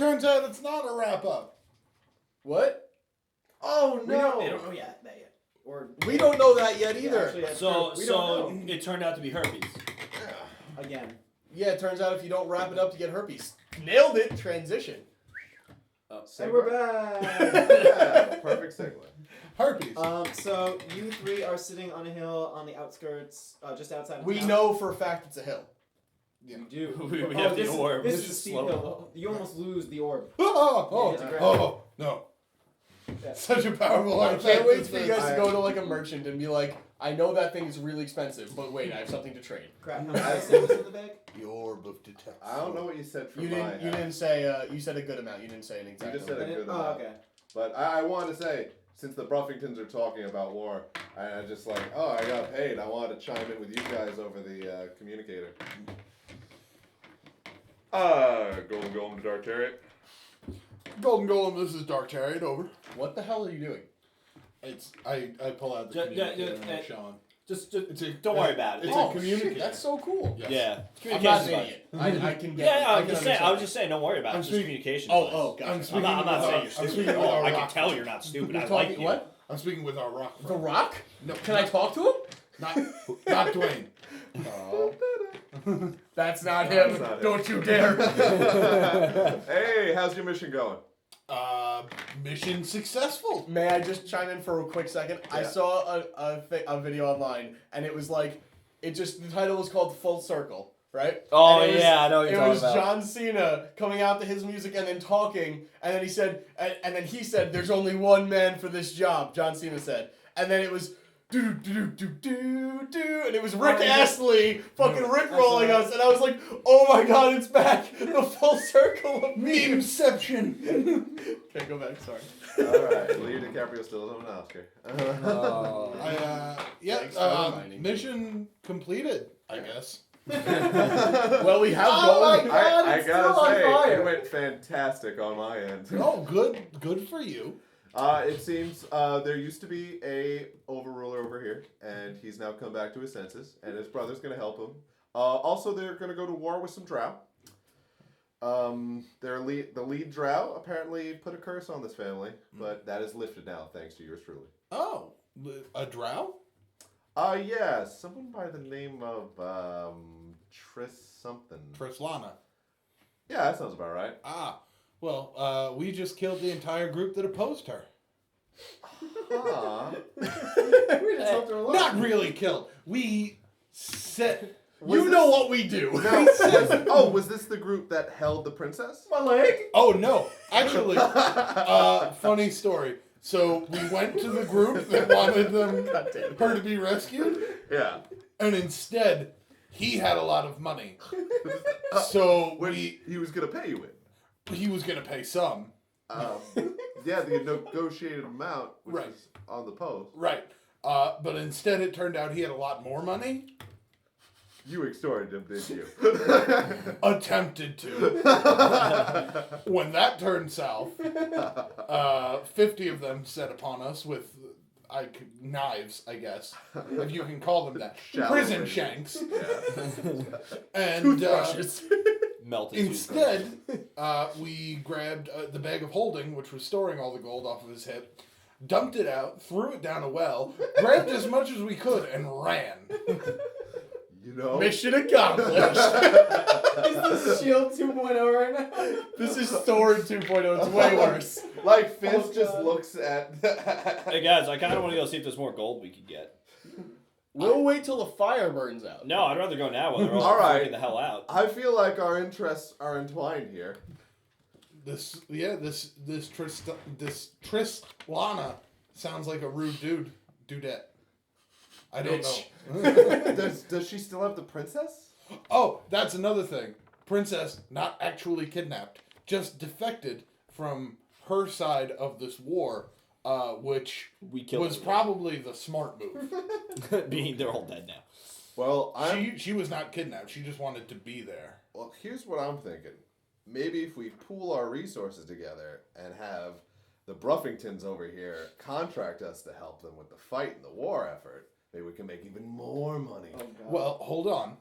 turns out it's not a wrap-up. What? Oh, no. They don't know that yet. Or We don't know that yet Yeah, either. actually, that's So, true. We don't know. it turned out to be herpes. Again. Yeah, it turns out if you don't wrap it up, you get herpes. Nailed it. Transition. And we're back. Yeah, perfect segue. Herpes. So you three are sitting on a hill on the outskirts, just outside of We town. know for a fact it's a hill. Yeah. You do. We have the this, orb. This This is a is steep slow. hill. You almost lose the orb. Oh, Yeah, it's a oh, no. Yeah. Such a powerful I artifact. can't wait for you guys to I- go to like a merchant and be like, I know that thing is really expensive, but wait, I have something to trade. Crap. How many things in the bag? The orb of detection. I don't know what you said for You my didn't. You half. didn't say. You said a good amount. You didn't say an exact. You just said amount. a good Oh, amount. okay. But I want to say, since the Bruffingtons are talking about war, I just like, oh, I got paid. I wanted to chime in with you guys over the communicator. Golden Golem to Dark Chariot. Golden Golem, this is Dark Chariot, over. What the hell are you doing? I pull out the Yeah, communicator yeah, and Sean. Just It's a, don't worry about it. It's Oh a shit, communicator. that's so cool. Yes. Yeah. I'm not an Communication's fine. idiot. I can get. Yeah, I I'm can just saying. I understand. was just saying, don't worry about it. I'm It's just speaking- communication. Oh, gotcha. I'm speaking I'm not with saying our- you're I'm stupid. speaking with Oh, our I can rock tell friend. you're not stupid. You're I talking like you. what? I'm speaking with our rock The friend. Rock? No, Can I talk to him? Not Dwayne. No. That's not No, him. it's not him. Don't you dare. Hey, how's your mission going? Mission successful. May I just chime in for a quick second? I Yeah. saw a video online, and it was like, the title was called Full Circle, right? Oh, And it was- yeah, I know what you're It talking was about. John Cena coming out to his music and then talking, and then he said, "There's only one man for this job." John Cena said, and then it was. Do do do do do, and it was Rick Astley fucking Rickrolling us, and I was like, "Oh my god, it's back! The full circle of memes." Memeception. Okay, go back. Sorry. Alright, Leo DiCaprio still doesn't have an Oscar. Thanks for reminding me. Mission completed, I guess. Well, we have Oh my gold. God. I it's gotta still on say, fire. it went fantastic on my end. Oh, good for you. It seems there used to be a overruler over here, and he's now come back to his senses, and his brother's gonna help him. Also, they're gonna go to war with some Drow. The lead Drow apparently put a curse on this family, but that is lifted now, thanks to yours truly. Oh, a drow? Yeah, someone by the name of Tris something. Trislana. Yeah, that sounds about right. Well, we just killed the entire group that opposed her. Huh. We just helped her along. Not really killed. We set. You know what we do. Was this the group that held the princess? My leg. Oh no! Actually, funny story. So we went to the group that wanted her to be rescued, Yeah. and instead he had a lot of money. So He was gonna pay you with. he was gonna pay some. Yeah, the negotiated amount, which Right. is on the post. Right. But instead it turned out he had a lot more money. You extorted him, didn't you? Attempted to. When that turned south, 50 of them set upon us with knives, I guess, if you can call them that. Shallow Prison razors. shanks. Yeah. And Toothbrushes. Melted instead, we grabbed the bag of holding, which was storing all the gold off of his hip, dumped it out, threw it down a well, grabbed as much as we could, and ran. You know? Mission accomplished. Is this Shield 2.0 right now? This is Thor 2.0. It's way worse. Like, Fizz Oh, just God. looks at... Hey guys, I kind of want to go see if there's more gold we could get. We'll wait till the fire burns out. No, I'd rather go now while they're all All right. freaking the hell out. I feel like our interests are entwined here. This Trislana sounds like a rude dudette. I don't know. Does she still have the princess? Oh, that's another thing. Princess not actually kidnapped, just defected from her side of this war, which We killed was her. probably the smart move. Being they're all dead now. Well, She was not kidnapped. She just wanted to be there. Well, here's what I'm thinking. Maybe if we pool our resources together and have the Bruffingtons over here contract us to help them with the fight and the war effort, maybe we can make even more money. Oh, God. Well, hold on.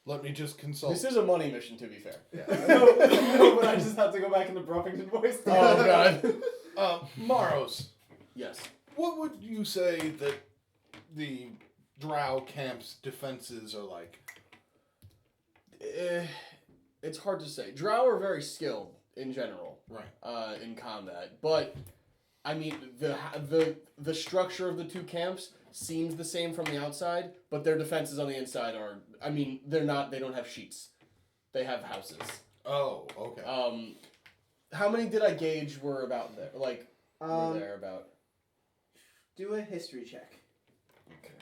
Let me just consult. This is a money mission, to be fair. No, but I just have to go back into Bruffington voice. Oh, God. Maros, Yes. what would you say that the Drow camp's defenses are like? It's hard to say. Drow are very skilled in general. Right. In combat, but I mean the structure of the two camps seems the same from the outside, but their defenses on the inside are. I mean, they're not. They don't have sheets. They have houses. Oh, okay. How many did I gauge were about there? Like were there about? Do a history check. Okay.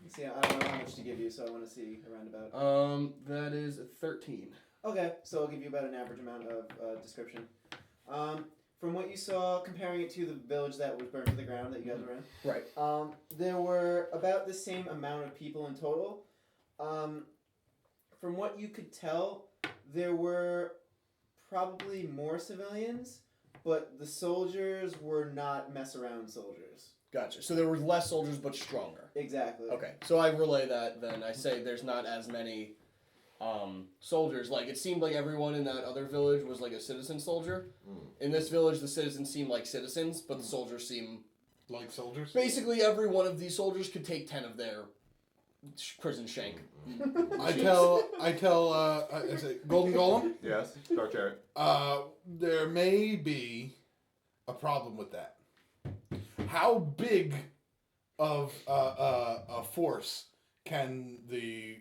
See, I don't know how much to give you, so I want to see around about. That is a 13. Okay, so I'll give you about an average amount of description. From what you saw, comparing it to the village that was burned to the ground that you guys were in. Right. There were about the same amount of people in total. From what you could tell, there were probably more civilians, but the soldiers were not mess-around soldiers. Gotcha. So there were less soldiers, but stronger. Exactly. Okay. So I relay that then. I say there's not as many soldiers. Like, it seemed like everyone in that other village was like a citizen soldier. In this village, the citizens seem like citizens, but the soldiers seem... Like soldiers? Basically, every one of these soldiers could take 10 of their prison shank. I say, Golden Golem? Yes, Dark Chariot. There may be a problem with that. How big of a force can the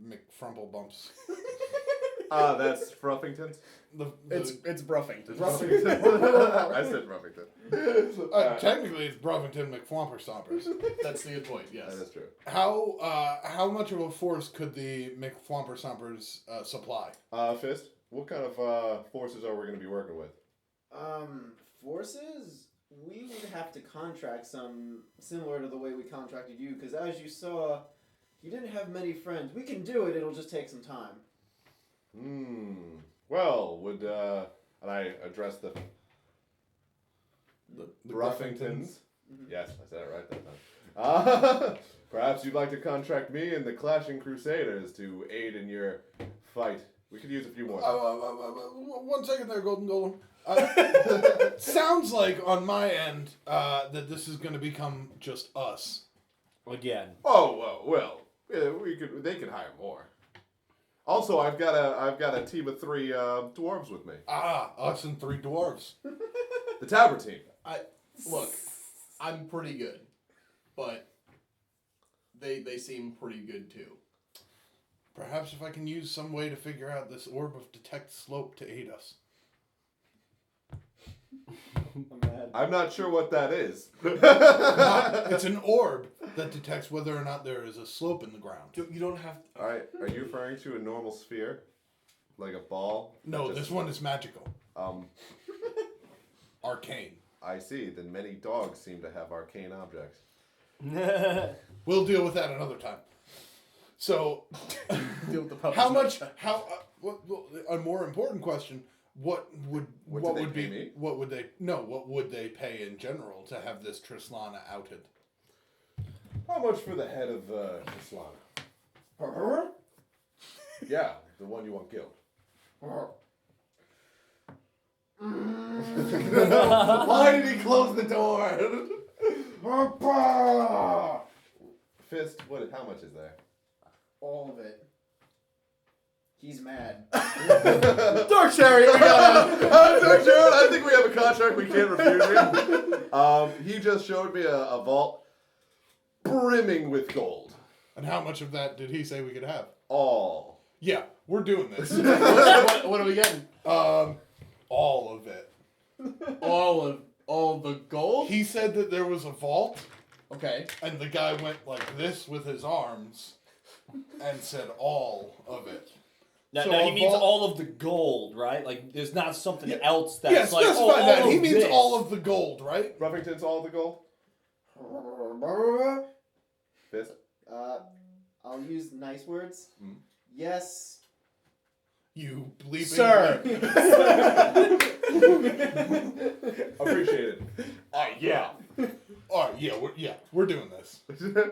McFrumplebumps? That's Fruffington's. It's Bruffington. I said Fruffington. Technically, it's Bruffington McFlomper Stompers. That's the good point. Yes. That is true. How much of a force could the McFlomper Stompers supply? Fist, what kind of forces are we going to be working with? Forces? We would have to contract some similar to the way we contracted you, because as you saw, you didn't have many friends. We can do it, it'll just take some time. Well, would, and I address the Bruffingtons. Yes, I said it right that time. Perhaps you'd like to contract me and the Clashing Crusaders to aid in your fight. We could use a few more. 1 second there, Golden Golem. Sounds like on my end that this is going to become just us. Again. Oh well, yeah, they could hire more. Also, I've got a team of 3 dwarves with me. Us and 3 dwarves. The Tabber team. Look, I'm pretty good, but they seem pretty good too. Perhaps if I can use some way to figure out this orb of detect slope to aid us. I'm not sure what that is. It's an orb that detects whether or not there is a slope in the ground. You don't have. Alright, are you referring to a normal sphere? Like a ball? No, this one is magical. Arcane. I see. Then many dogs seem to have arcane objects. We'll deal with that another time. So, Deal with the puppets. how much? A more important question: what would they pay in general to have this Trislana outed? How much for the head of Trislana? Yeah, the one you want killed. Why did he close the door? Fist, how much is there? All of it. He's mad. Dark Chariot, we got it. Dark Chariot, I think we have a contract we can't refuse. He just showed me a vault brimming with gold. And how much of that did he say we could have? All. Yeah, we're doing this. what are we getting? All of it. All the gold? He said that there was a vault, Okay. and the guy went like this with his arms and said all of it. Now, So now he a means vault- all of the gold, right? Like, there's not something else that's Yes, like, specify all that. of He means this. all of the gold, right? Ruffington's all the gold? Fist? I'll use nice words. Yes. You bleeping. Sir. Appreciated. Yeah. All right, we're doing this.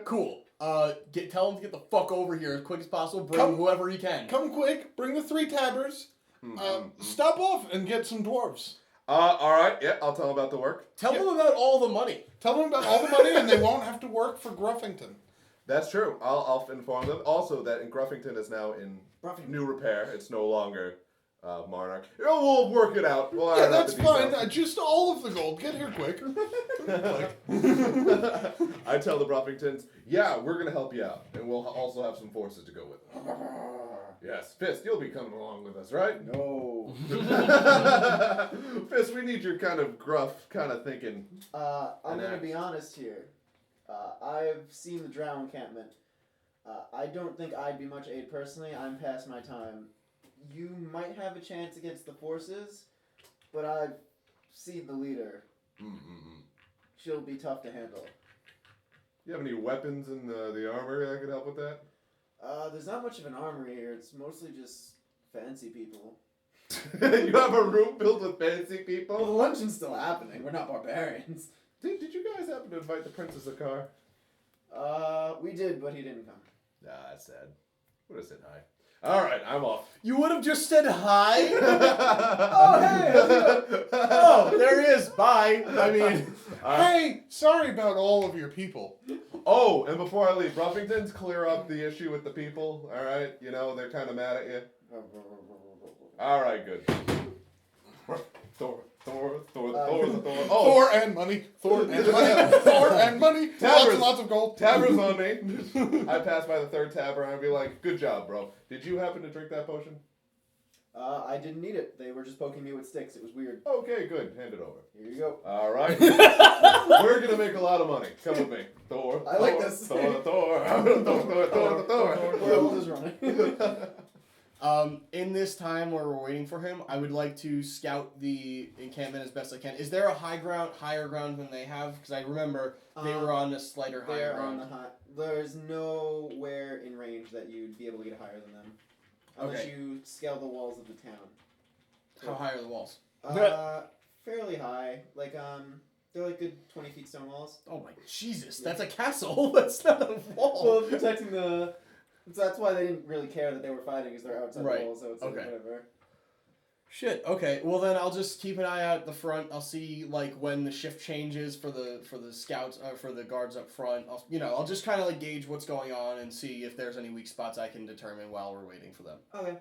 Cool. Tell him to get the fuck over here as quick as possible. Bring Come- whoever he can. Come quick, bring the 3 tabbers. Stop off and get some dwarves. All right. Yeah, I'll tell him about the work. Tell them about all the money. Tell them about all the money and they won't have to work for Gruffington. That's true. I'll inform them. Also, that in Gruffington is now in new repair. It's no longer Monarch. We'll work it out. We'll Yeah, iron out that's the fine. details. Just all of the gold. Get here quick. I tell the Gruffingtons, yeah, we're going to help you out. And we'll also have some forces to go with us. Yes, Fist, you'll be coming along with us, right? No. Fist, we need your kind of gruff kind of thinking. I'm going to be honest here. I've seen the Drow encampment. I don't think I'd be much aid personally. I'm past my time. You might have a chance against the forces, but I've seen the leader. She'll be tough to handle. You have any weapons in the armor that could help with that? There's not much of an armory here. It's mostly just fancy people. You have a room filled with fancy Well, the people? luncheon's still happening. We're not barbarians. Did you guys happen to invite the Princess a car? We did, but he didn't come. Nah, that's sad. Would have said hi. All right, I'm off. You would have just said hi. Oh, hey! Oh, there he is. Bye. I mean, Hey, sorry about all of your people. Oh, and before I leave, Ruffington's clear up the issue with the people. All right, you know they're kind of mad at you. All right, good. Thor. Oh, Thor and money. Thor and money. Thor and money. Lots Tabbers. and lots of gold. Tabbers on me. I pass by the 3rd tabber and I'd be like, "Good job, bro. Did you happen to drink that potion?" I didn't need it. They were just poking me with sticks. It was weird. Okay, good. Hand it over. Here you go. All right. We're gonna make a lot of money. Come with me, Thor. I like this. Thor. Thor. World is running. in this time where we're waiting for him, I would like to scout the encampment as best I can. Is there a higher ground than they have? Because I remember they were on a slighter higher They're ground. on the high. There's nowhere in range that you'd be able to get higher than them, unless Okay. you scale the walls of the town. How high are the walls? Fairly high. Like they're like good 20 feet stone walls. Oh my Jesus, that's a castle. That's not a wall. Well, protecting the. So that's why they didn't really care that they were fighting, because they're outside Right. the walls, so it's like Okay. whatever. Shit. Okay. Well, then I'll just keep an eye out at the front. I'll see like when the shift changes for the scouts for the guards up front. I'll just kind of like gauge what's going on and see if there's any weak spots I can determine while we're waiting for them Okay.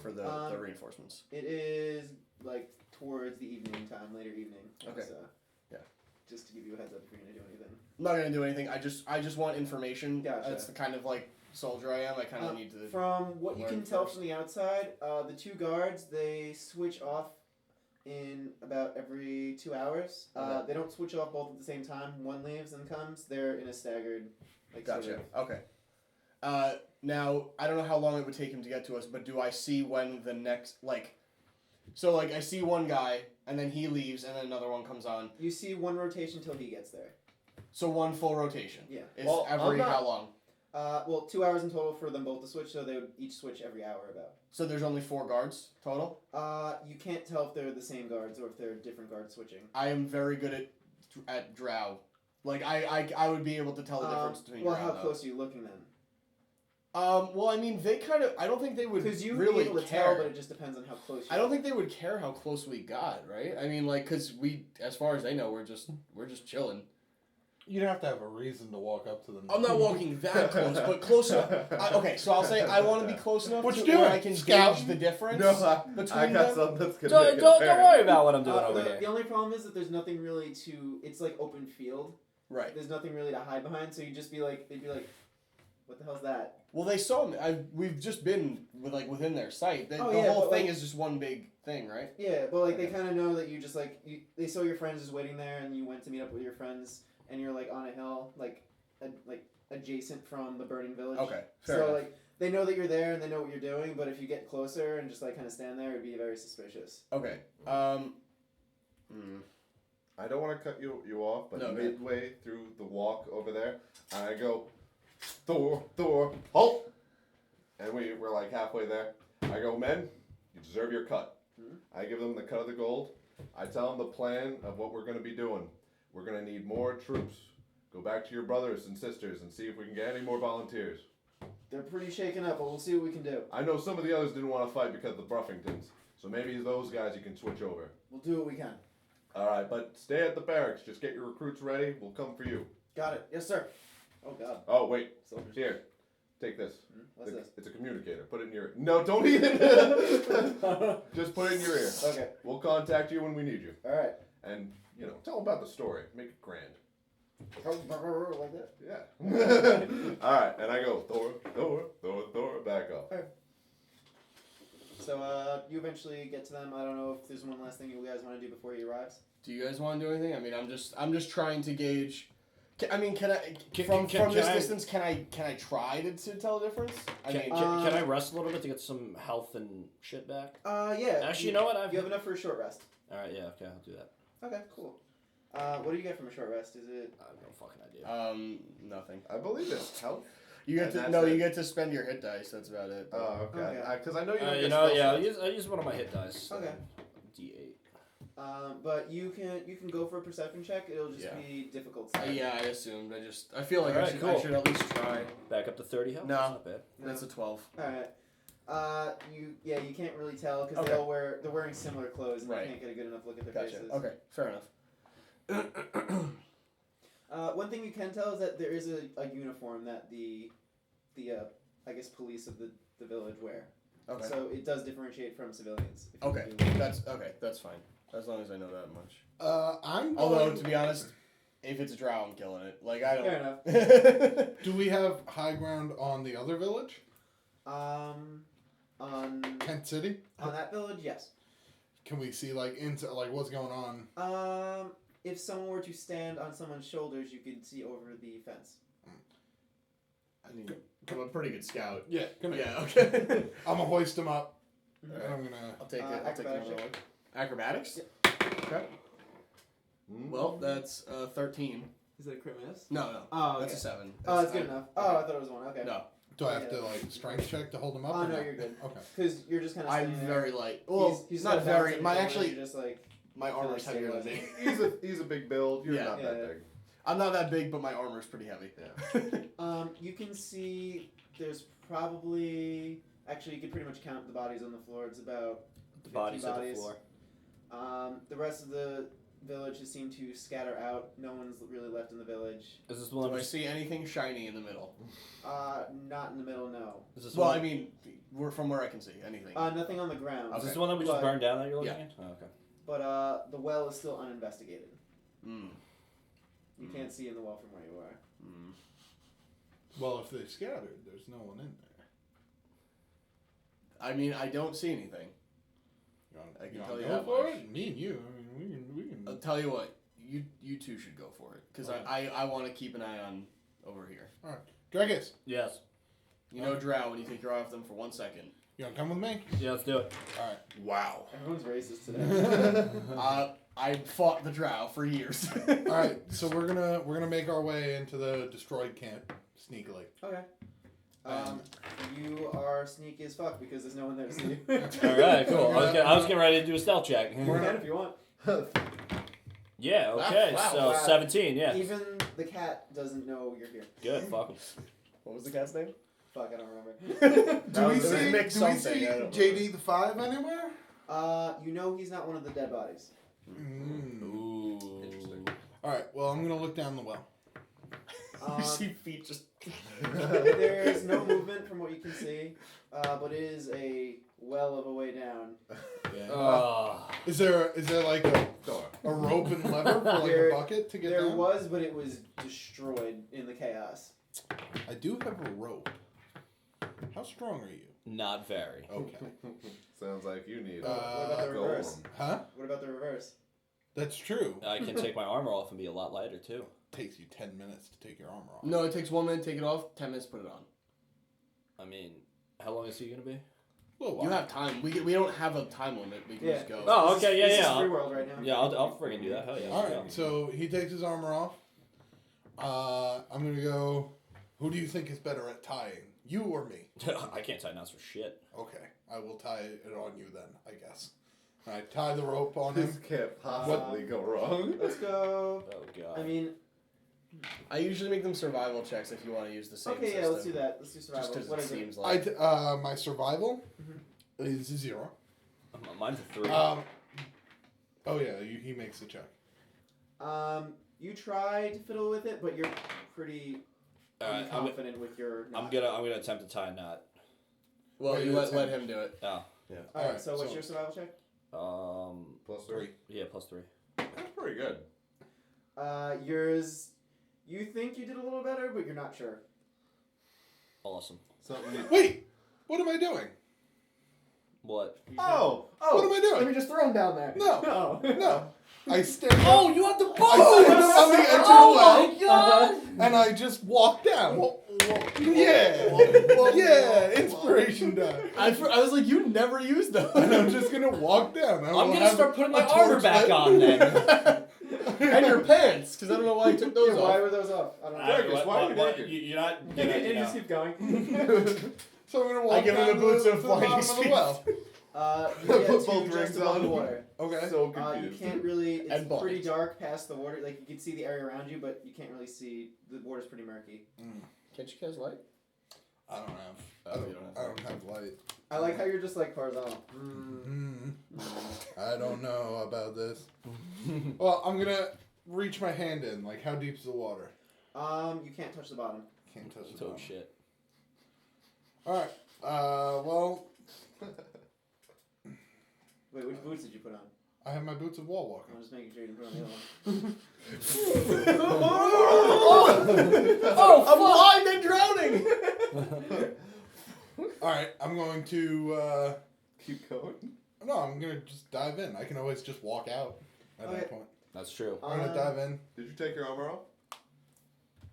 for the reinforcements. It is like towards the evening time, later evening. Okay. So, Yeah. Just to give you a heads up if you're gonna do anything. I'm not gonna do anything. I just want information. Gotcha. That's the kind of like soldier I am. I kind of need to. From what you learn can tell first. from the outside, the 2 guards, they switch off in about every 2 hours. Okay. They don't switch off both at the same time. One leaves and comes. They're in a staggered, like Gotcha. sort of. Okay. Now I don't know how long it would take him to get to us, but do I see when the next So I see one guy and then he leaves and then another one comes on. You see one rotation till he gets there. So one full rotation. Yeah. Is Well, every I'm not- how long? Well, 2 hours in total for them both to switch, so they would each switch every hour about. So there's only 4 guards total? You can't tell if they're the same guards or if they're different guards switching. I am very good at Drow. I would be able to tell the difference between Well, Drow. how though. close are you looking then? Well, I mean, they kind of. I don't think they would Because you really be able to care. tell, but it just depends on how close you I don't think they would care how close we got, right? I mean, because we, as far as they know, we're just chilling. You'd have to have a reason to walk up to them. I'm not walking that close, but close enough. Okay, so I'll say I want to be close enough What to you where doing? I can Scouting? gauge the difference No, I between got them. something that's gonna Don't, make it don't apparent. worry about what I'm doing over the here. only problem is that there's nothing really to. It's like open field. Right. There's nothing really to hide behind, so you'd just be like, they'd be like, "What the hell's that?" Well, they saw me. We've just been within their sight. The Oh, yeah, whole but, thing like- is just one big thing, right? Yeah, but like they Okay. kind of know that you just like they saw your friends just waiting there, and you went to meet up with your friends, and you're like on a hill, like adjacent from the burning village. Okay, fair So enough. like they know that you're there and they know what you're doing, but if you get closer and just like kind of stand there, it'd be very suspicious. Okay. I don't want to cut you off, but No, go ahead. midway through the walk over there, I go, Thor, halt! And we're like halfway there. I go, men, you deserve your cut. Mhm. I give them the cut of the gold. I tell them the plan of what we're going to be doing. We're going to need more troops go back to your brothers and sisters and see if we can get any more volunteers. They're pretty shaken up, but we'll see what we can do. I know some of the others didn't want to fight because of the Bruffingtons, so maybe those guys you can switch over. We'll do what we can. All right, but stay at the barracks. Just get your recruits ready. We'll come for you. Got it. Yes, sir. Oh, God. Oh, wait. Soldiers. Here. Take this. What's this? It's a communicator. Put it in your... No, don't eat it. Just put it in your ear. Okay. We'll contact you when we need you. All right. And, you know, tell them about the story. Make it grand. Like that? Yeah. All right, and I go, Thor, back up. Okay. So, you eventually get to them. I don't know if there's one last thing you guys want to do before he arrives. Do you guys want to do anything? I mean, I'm just trying to gauge. Can I from this distance? Can I try to tell the difference? Can I rest a little bit to get some health and shit back? Yeah. Actually, you know what? You have enough for a short rest. All right, yeah, okay, I'll do that. Okay, cool. What do you get from a short rest? Is it? I have no fucking idea. Nothing. I believe it's health. You get And to that's you it. get to spend your hit dice. That's about it. Oh, okay. Okay. Because I know you don't You get know, spell yeah, slots. I use one of my hit dice. Okay. D8. But you can go for a perception check. It'll just Yeah. be difficult. Yeah, I assumed. I feel like Alright, I cool. should at least try. Back up to 30 health? No. That's not bad. That's a 12. All right. You can't really tell because Okay. they're wearing similar clothes and Right. you can't get a good enough look at their Gotcha. faces. Okay, fair enough. One thing you can tell is that there is a uniform that the I guess police of the village wear. Okay. So it does differentiate from civilians. if you Okay. do. That's fine. As long as I know that much. I'm Although going... to be honest, if it's a drow, I'm killing it. Like I don't. Fair enough. Do we have high ground on the other village? On Kent City? that village, yes. Can we see into what's going on? If someone were to stand on someone's shoulders, you could see over the fence. I mean, I'm a pretty good scout. Yeah, come here. Yeah. Okay. I'm gonna hoist him up. Mhm. And I'm gonna. I'll take it. I'll take acrobatics another check. one. Acrobatics. Okay. Mm. Well, that's 13. Is it a crit miss? No. Oh, That's okay. a 7. Oh, that's good enough. Oh, I thought it was 1. Okay. No, Do I have to strength check to hold him up? Oh or no, you're good. Okay. Because you're just kind of. I'm very light. Well, he's not got very. balance My on his actually, shoulders, you're just like. my armor's heavier than me. He's a big build. You're Yeah. not that Yeah. big. I'm not that big, but my armor's pretty heavy. Yeah. You can see there's probably actually you could pretty much count the bodies on the floor. It's about The 15 bodies on the bodies. floor. The rest of the village has seemed to scatter out. No one's really left in the village. Is this the one? Do I see anything shiny in the middle? Not in the middle, no. Is this Well, one? I mean, from where I can see, anything. Nothing on the ground. Is this okay. the one that we just But- burned down that you're looking Yeah. at? Oh, okay. But the well is still uninvestigated. Mm. You can't see in the well from where you are. Mm. Well, if they scattered, there's no one in there. I mean, I don't see anything. I can tell you go that for much. it. Me and you. I mean, we can. I'll tell you what. You two should go for it because I want to keep an eye on over here. All right, Drekas, Yes. You know, Drow, when you take your eye off them for 1 second. you wanna come with me? Yeah, let's do it. All right. Wow. Everyone's racist today. I fought the Drow for years. All right. So we're gonna make our way into the destroyed camp sneakily. Okay. You are sneaky as fuck because there's no one there to see you. All right, cool. I was getting ready to do a stealth check. You can if you want. Yeah. Okay. Wow, So wow. 17. Yeah. Even the cat doesn't know you're here. Good. Fuck 'em. What was the cat's name? Fuck, I don't remember. Do we was see mixed something, I don't JD the 5 anywhere? You know he's not one of the dead bodies. Ooh. Interesting. All right. Well, I'm gonna look down the well. You see feet just. There's no movement from what you can see, but it is a well of a way down. Yeah. Is there like a Door. rope and lever for like There- a bucket to get There down? was, but it was destroyed in the chaos. I do have a rope. How strong are you? Not very. Okay. Sounds like you need What about the golem. reverse? Huh? What about the reverse? That's true. I can take my armor off and be a lot lighter too. Takes you 10 minutes to take your armor off. No, it takes 1 minute to take it off, 10 minutes to put it on. I mean, how long is he gonna be? Well, You have time. We don't have a time limit. We can Yeah. just go. Oh, okay, yeah, This yeah. is free world right now. Yeah, I'll friggin' do that. Hell yeah. All right. So he takes his armor off. I'm gonna go. Who do you think is better at tying? You or me? I can't tie knots for shit. Okay. I will tie it on you then, I guess. I tie the rope on him. This can't possibly go wrong. Let's go. Oh god. I mean, I usually make them survival checks if you want to use the same Okay, system. yeah, let's do that. Let's do survival. Just because What it is it? seems like... My survival is 0. Mine's a 3. Oh yeah, he makes the check. You try to fiddle with it, but you're pretty Alright, confident with your knot. I'm gonna attempt to tie a knot. Well, Wait, you that's let him. him do it. Oh. Yeah. Alright, so what's your survival check? +3. Yeah, +3. That's pretty good. Yours, you think you did a little better, but you're not sure. Awesome. Something. Wait, what am I doing? What? Oh! What am I doing? Let me just throw him down there. No. No. No. I stand up. Oh, you have the boat! I stand up on the edge of the Oh well, my god! and I just walk down. Yeah. Yeah. Inspiration die. I was like, you never used those. And I'm just gonna walk down. I'm gonna start putting my armor back on then. And your pants, because I don't know why you took those Yeah, why off. were those off? I don't know. Drekas, why are you naked? You're not. You just keep going. So I'm gonna walk I give him down the boots to of the flying bottom of the speed. well. You get Put to both just rings above on. the water. Okay. So You confused. can't really. It's And pretty buttons. dark past the water. Like you can see the area around you, but you can't really see. The water's pretty murky. Can't you guys light? I don't have. I don't have light. I like how you're just like Farzana. I don't know about this. Well, I'm gonna reach my hand in. Like, how deep is the water? You can't touch the bottom. Can't touch the Oh bottom. shit. All right. Well, Wait, which boots did you put on? I have my boots of wall walking. I'm just making sure you didn't put on the other one. Oh, I'm blind and drowning! All right. I'm going to. Keep going. No, I'm gonna just dive in. I can always just walk out at Okay. that point. That's true. I'm gonna dive in. Did you take your armor off?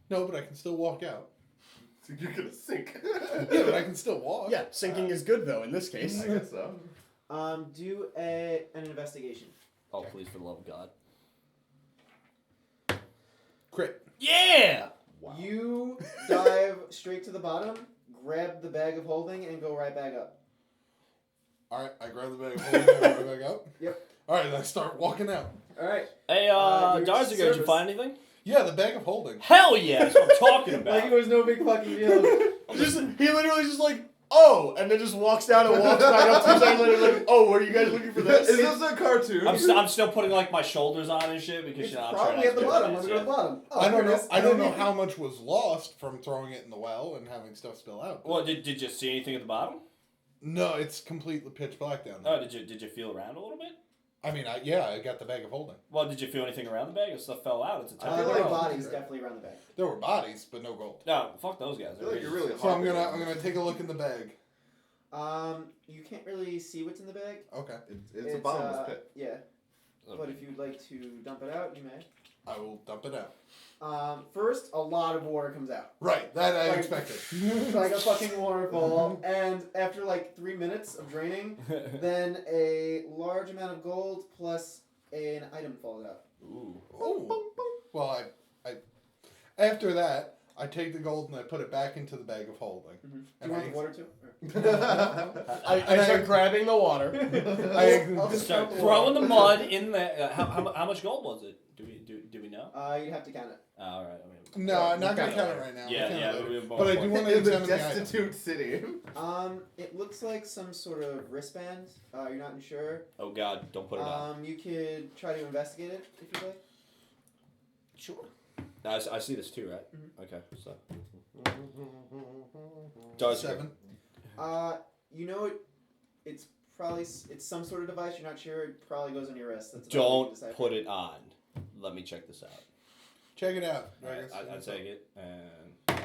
No, but I can still walk out. So you're gonna sink. Yeah, but I can still walk. Yeah, sinking is good though in this case. I guess so. Do an investigation. Oh, please, for the love of God. Crit. Yeah! Wow. You dive straight to the bottom, grab the bag of holding, and go right back up. All right. I grab the bag of holding and right back up. Yep. All right. I start walking out. All right. Hey, your Darzarger, did you service. find anything? Yeah, the bag of holding. Hell yeah! That's what I'm talking about. Like it was no big fucking deal. He literally just like, oh, and then just walks down and walks back up 2 seconds later like, oh, were you guys looking for this? Is this a cartoon? I'm still putting like my shoulders on and shit because It's you know I'm probably trying at the to bottom. Let me go to the bottom. Oh, I don't here it know. is. I don't know how much was lost from throwing it in the well and having stuff spill out. Well, did you see anything at the bottom? No, it's completely pitch black down there. Oh, did you feel around a little bit? I mean, I got the bag of holding. Well, did you feel anything around the bag? If stuff fell out, it's a There temporary. were bodies definitely around the bag. There were bodies, but no gold. No, fuck those guys. I feel like you're really So I'm hard. gonna take a look in the bag. You can't really see what's in the bag. Okay, It's a bottomless pit. Yeah, but if you'd like to dump it out, you may. I will dump it out. First, a lot of water comes out. Right, that I Like- expected. Like a fucking waterfall. And after like 3 minutes of draining, then a large amount of gold plus an item falls out. Ooh. Oh. Well, I after that, I take the gold and I put it back into the bag of holding. Do you And want I- the water too? I start grabbing the water. I'll just Start count the throwing water. the mud in the. How much gold was it? Do we know? You'd have to count it. Oh, all right. I mean, No, I'm not gonna Got it. count it right now. I'll yeah, count yeah. it later. we have But I do more. want to In the examine the item. destitute city. It looks like some sort of wristband. You're not sure. Oh God! Don't put it on. You could try to investigate it if you'd like. Sure. I see this too, right? Mhm. Okay. So. Darzarger. 7. You know it's probably some sort of device. You're not sure. It probably goes on your wrist. That's about Don't all you decide. put it on. Let me check this out. Check it out. I take it and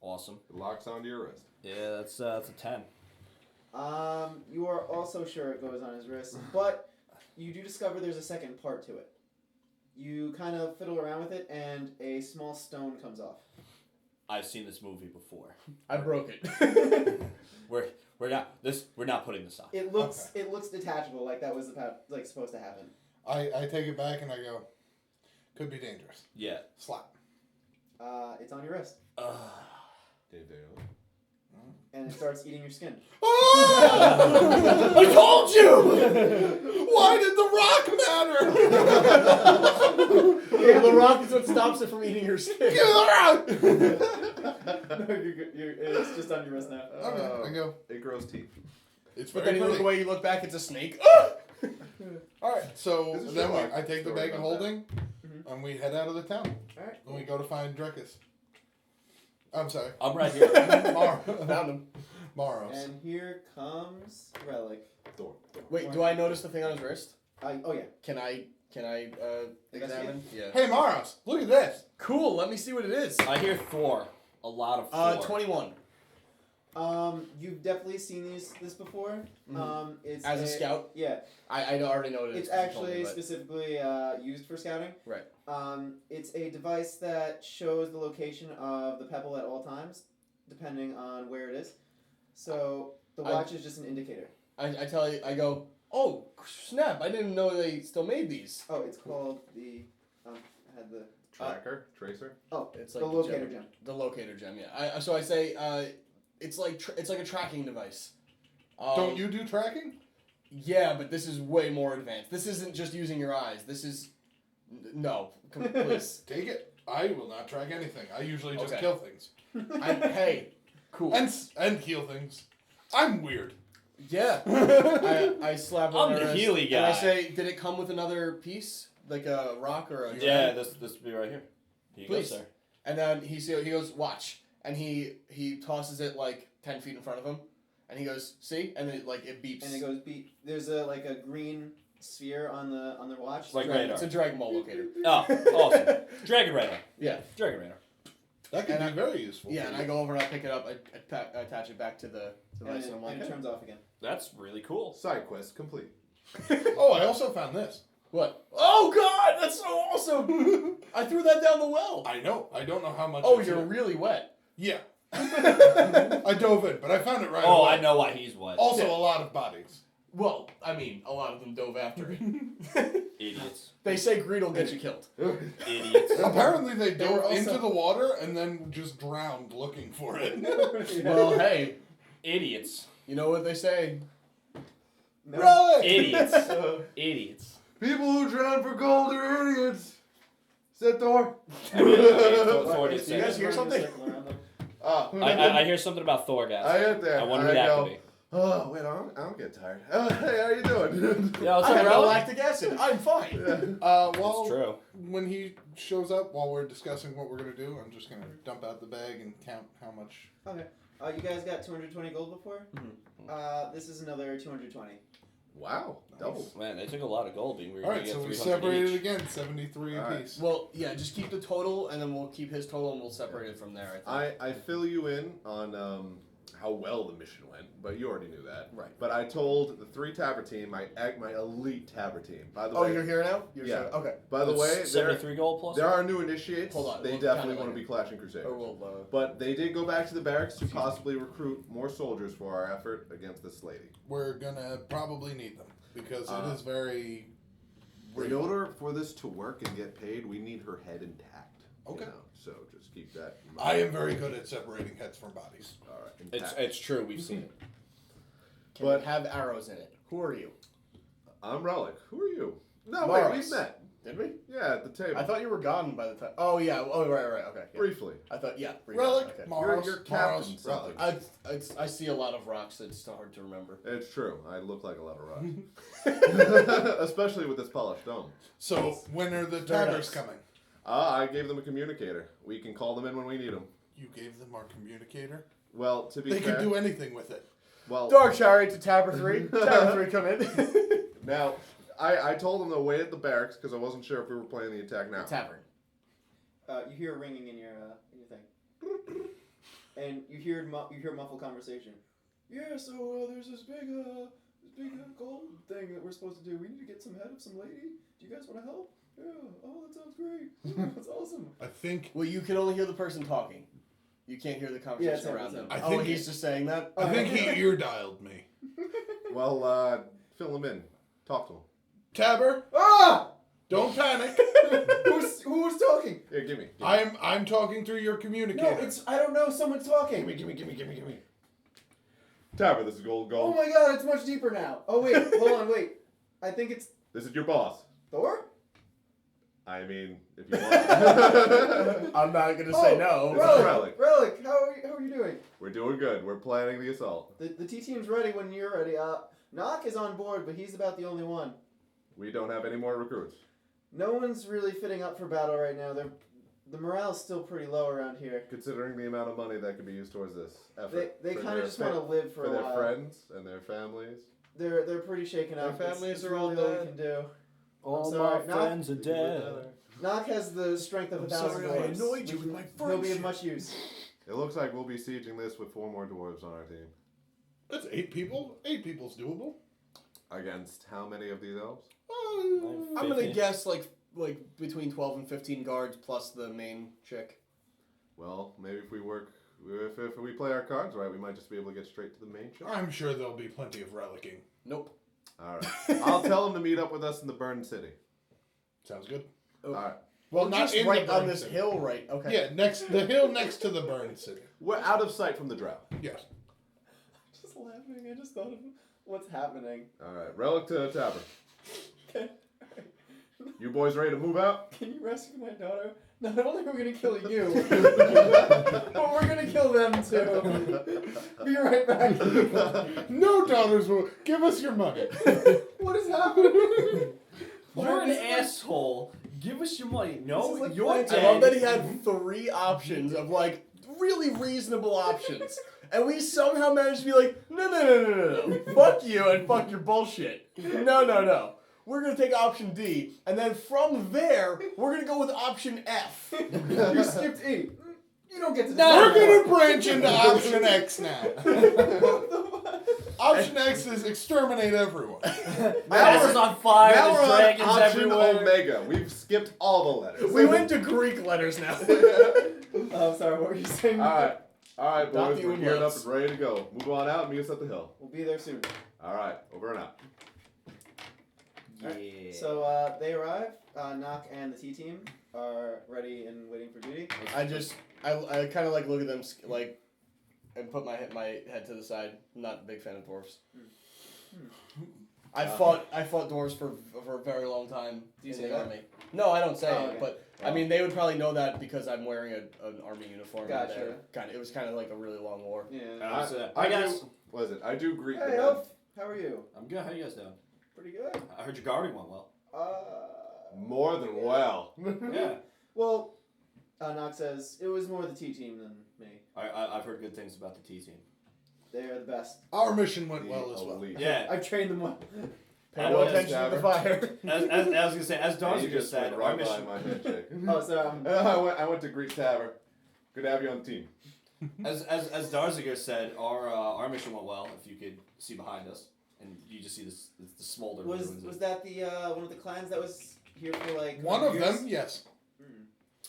awesome. It locks onto your wrist. Yeah, that's a 10. You are also sure it goes on his wrist, but you do discover there's a second part to it. You kind of fiddle around with it, and a small stone comes off. I've seen this movie before. I broke it. We're not putting this on. It looks detachable, like that was like supposed to happen. I take it back and I go, could be dangerous. Yeah. Slap. It's on your wrist. Dave Dale. and it starts eating your skin. Oh! I told you! Why did the rock matter? Yeah, the rock is what stops it from eating your skin. Give me the rock! No, you're good. It's just on your wrist now. Okay, I go. It grows teeth. It's But very then you look pretty. away, you look back, it's a snake. Alright, so This is then Sherlock. I take the Story bag of about that. holding, and we head out of the town. Alright. And we go to find Drekas. I'm sorry. I'm right here. Found him. Maros. And here comes Relic. Door. Wait, do I notice the thing on his wrist? Oh yeah. Can I examine? Yeah. Hey, Maros, look at this. Cool, let me see what it is. I hear Thor. A lot of Thor. 21. You've definitely seen this before. It's As a scout? Yeah. I already know what it is. It's 'cause you told actually me, but- specifically used for scouting. Right. It's a device that shows the location of the pebble at all times, depending on where it is. So the watch is just an indicator. I tell you, I go, oh, snap, I didn't know they still made these. Oh, it's called the. I had the. Tracker? Tracer? Oh, It's the like locator gem. The locator gem, yeah. So I say, it's like a tracking device. Don't you do tracking? Yeah, but this is way more advanced. This isn't just using your eyes. This is no, please. Take it. I will not track anything. I usually just Okay. kill things. Hey, cool. And heal things. I'm weird. Yeah. I slap I'm on the her wrist, Healy and I guy. say, did it come with another piece, like a rock or a? Yeah, this will be right here. Here you Please. go, sir. And then he goes, watch, and he tosses it like 10 feet in front of him, and he goes, see, and then it beeps. And it goes beep. There's a green sphere on the watch. It's like Dragon- radar. It's a Dragon Ball locator. Oh, awesome. Dragon Radar. Yeah. Dragon Radar. That could And be very useful. Yeah, for and you. I go over and I pick it up, I attach it back to the And device, it, and I'm like, and it hey. turns off again. That's really cool. Side quest complete. Oh, I also found this. What? Oh God, that's so awesome! I threw that down the well. I know. I don't know how much. Oh, it's you're in. really wet. Yeah. I dove in, but I found it right Oh, away. I know why he's wet. Also, Yeah. a lot of bodies. Well, I mean, a lot of them dove after it. Idiots. They say greed will get you killed. Idiots. Apparently, they They were dove also- into the water and then just drowned looking for it. Well, hey, Idiots. you know what they say? No. Right. Idiots. Idiots. People who drown for gold are idiots. Said Thor. I mean, Thor did You say guys that. hear something? I hear something about Thor, guys. I hit there. I wonder who I that go, could be. oh, wait, I don't get tired. Hey, how you doing? Yeah, what's I up, have no Relic? lactic acid. I'm fine. Well, It's true. when he shows up, while we're discussing what we're going to do, I'm just going to dump out the bag and count how much. Okay. You guys got 220 gold before? This is another 220. Wow, double. Man, they took a lot of gold. We were All going right, to so get we 300 separated each. again, 73 All right. apiece. Well, yeah, just keep the total, and then we'll keep his total, and we'll separate it from there. I think. I fill you in on how well the mission went, but you already knew that. Right. But I told the 3 Tabber team, my elite Tabber team. By the Oh, way, you're here now? Yeah. Okay. by the It's way, there 73 gold plus? are new initiates. Hold on, They we'll definitely count it want to later. be Clashing Crusaders. Or we'll, But they did go back to the barracks to possibly recruit more soldiers for our effort against this lady. We're going to probably need them because it is very. In order for this to work and get paid, we need her head intact. Okay. So just keep that in I mind. am very good at separating heads from bodies. All right, intact. It's true. We've seen it. Can But- it have arrows in it? Who are you? I'm Relic. Who are you? No, Morris. wait, we've met. Did we? Yeah, at the table. I thought you were gone by the time. Oh yeah. Oh right. Okay. Yeah. Briefly. I thought yeah. briefly, Relic, Okay. Maros, You're Captain Maros, something. Relic. I see a lot of rocks. It's hard to remember. It's true. I look like a lot of rocks. Especially with this polished dome. So, when are the Very tabbers nice. coming? I gave them a communicator. We can call them in when we need them. You gave them our communicator? Well, to be They fair, could do anything with it. well, Dark Chariot to Tabber 3. Tabber 3, come in. now, I told them to wait at the barracks because I wasn't sure if we were playing the attack now. Tavern. You hear a ringing in your thing, and you hear muffled conversation. Yeah, so there's this big gold thing that we're supposed to do. We need to get some head of some lady. Do you guys want to help? Yeah. Oh, that sounds great. That's awesome. I think Well, you can only hear the person talking. You can't hear the conversation it's him, around it's them. him. I Oh, think he's just saying that? I think he ear dialed me. Well, fill them in. Talk to them. Tabber, Ah! don't panic. Who was talking? Here, give me. I'm talking through your communicator. No, I don't know. Someone's talking. Gimme. Tabber, this is Gold Oh Gold. my god, it's much deeper now. Oh wait, hold on, wait. I think it's This is your boss. Thor? I mean, if you want. I'm not gonna say no. This is Relic. Relic, how are you doing? We're doing good. We're planning the assault. The T team's ready when you're ready. Knock is on board, but he's about the only one. We don't have any more recruits. No one's really fitting up for battle right now. The morale's still pretty low around here. Considering the amount of money that could be used towards this effort. They For kind of their just want to live for a their while. friends and their families. They're pretty shaken up. Their families It's are all really all we dead. can do. All sorry, my friends are dead. Knock has the strength of 1,000 sorry I dwarves. annoyed you with my He'll be of friendship. much use. It looks like we'll be sieging this with 4 more dwarves on our team. That's 8 people. 8 people's doable. Against how many of these elves? I'm gonna guess like between 12 and 15 guards plus the main chick. Well, maybe if we play our cards right, we might just be able to get straight to the main show. I'm sure there'll be plenty of relicking. Nope. Alright. I'll tell them to meet up with us in the Burned City. Sounds good. Alright. Well, not just in right the on burned this city. hill, right? Okay. Yeah, the hill next to the burned city. We're out of sight from the Drow. Yes. Just laughing. I just thought of what's happening. Alright. Relic to Tabber. Okay. You boys ready to move out? Can you rescue my daughter? Not only are we gonna kill you, but we're gonna kill them too. Be right back. No dollars will give us your money. What is happening? You're an asshole. Give us your money. This No, is like you're playing- dead. I love that he had 3 options of like really reasonable options. And we somehow managed to be like, no. Fuck you and fuck your bullshit. No. We're going to take option D. And then from there, we're going to go with option F. You skipped E. You don't get to We're decide. going to branch into option X now. Option X is exterminate everyone. House is on fire. Now There's we're on dragons option everywhere. Omega. We've skipped all the letters. We went to Greek letters now. Oh, sorry. What were you saying? Alright, boys, we're Dr. geared up Umlauts. and ready to go. Move on out and meet us at the hill. We'll be there soon. Alright, over and out. Yeah. So they arrive. Knock and the T team are ready and waiting for duty. I kind of like look at them like and put my head to the side. I'm not a big fan of dwarves. I fought dwarves for a very long time Do you in say the that? army. No, I don't say Oh, it, okay. but I mean they would probably know that because I'm wearing an army uniform. Gotcha. It was kind of like a really long war. Yeah. I guess. What is it? I do greet the Hey, men. Elf. How are you? I'm good. How you guys doing? Pretty good. I heard your guarding went well. More than well. Yeah. Well, Knock says it was more the T team than me. I've heard good things about the T team. They are the best. Our mission went well as well. Elite. Yeah. I've trained them well. Pay I no was attention to the fire. As I was gonna say, as And you Darzarger just said, went our right by mission. my handshake. Oh, so I went to greet Tabber. Good to have you on the team. As Darzarger said, our mission went well. If you could see behind us, and you just see the smolder ruins. was that the one of the clans that was here for like One of years? them, yes.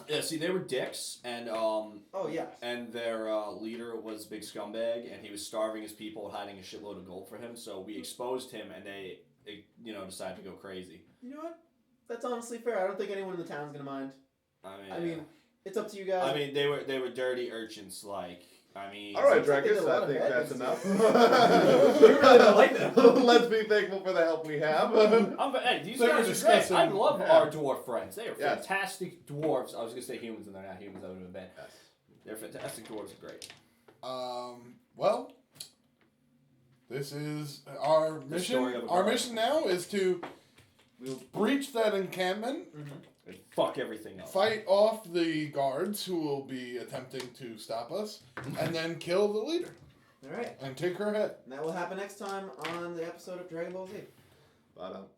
Yeah, see, they were dicks, and Oh yeah. and their leader was a big scumbag, and he was starving his people and hiding a shitload of gold for him. So we exposed him, and they decided to go crazy. You know what? That's honestly fair. I don't think anyone in the town's gonna mind. I mean, it's up to you guys. I mean, they were dirty urchins. Like, I mean, All right, Seems like they did a Drekas, lot I of think bad that's things. enough. We really don't like them. Let's be thankful for the help we have. Hey, these They were guys are great. discussing- I love Yeah. our dwarf friends. They are Yes. fantastic dwarves. I was gonna say humans, and they're not humans. That would have been bad. Yes. They're fantastic dwarves. Are great. Well, this is our mission. story of a Our girl. mission now is to breach that encampment, And fuck everything else. fight off the guards who will be attempting to stop us, and then kill the leader All right. and take her head. And that will happen next time on the episode of Dragon Ball Z. But,